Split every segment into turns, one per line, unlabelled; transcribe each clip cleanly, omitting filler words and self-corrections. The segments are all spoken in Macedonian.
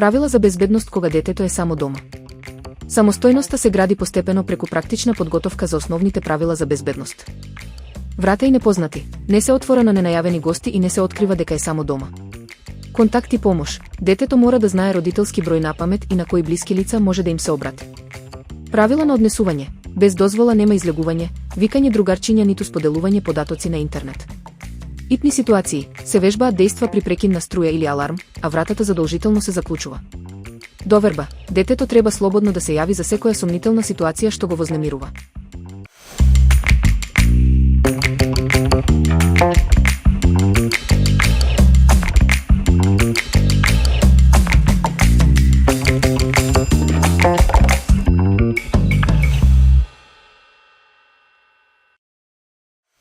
Правила за безбедност кога детето е само дома. Самостојноста се гради постепено преку практична подготовка за основните правила за безбедност. Врата и непознати, не се отвора на ненајавени гости и не се открива дека е само дома. Контакт и помош. Детето мора да знае родителски број на памет и на кои блиски лица може да им се обрати. Правила на однесување. Без дозвола нема излегување, викање другарчиња ниту споделување податоци на интернет. Итни ситуации. Се вежбаат дејства при прекин на струја или аларм, а вратата задолжително се заклучува. Доверба. Детето треба слободно да се јави за секоја сомнителна ситуација што го вознемирува.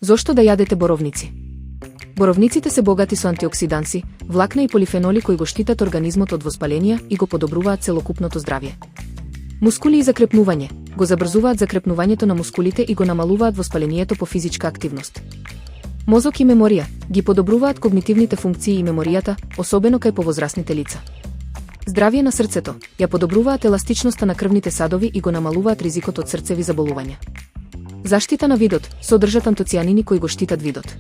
Зошто да јадете боровници? Боровниците се богати со антиоксиданси, влакна и полифеноли кои го штитат организмот од воспаленија и го подобруваат целокупното здравје. Мускули и закрепнување. Го забрзуваат закрепнувањето на мускулите и го намалуваат воспалението по физичка активност. Мозок и меморија. Ги подобруваат когнитивните функции и меморијата, особено кај повозрасните лица. Здравје на срцето. Ја подобруваат еластичноста на крвните садови и го намалуваат ризикот од срцеви заболувања. Заштита на видот. Содржат антоцијанини кои го штитат видот.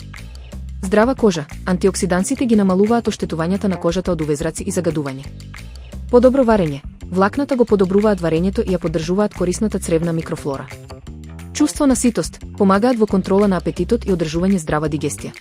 Здрава кожа. Антиоксидансите ги намалуваат оштетувањата на кожата од увезраци и загадување. Подобро варење. Влакната го подобруваат варењето и ја поддржуваат корисната цревна микрофлора. Чувство на ситост. Помагаат во контрола на апетитот и одржување здрава дигестија.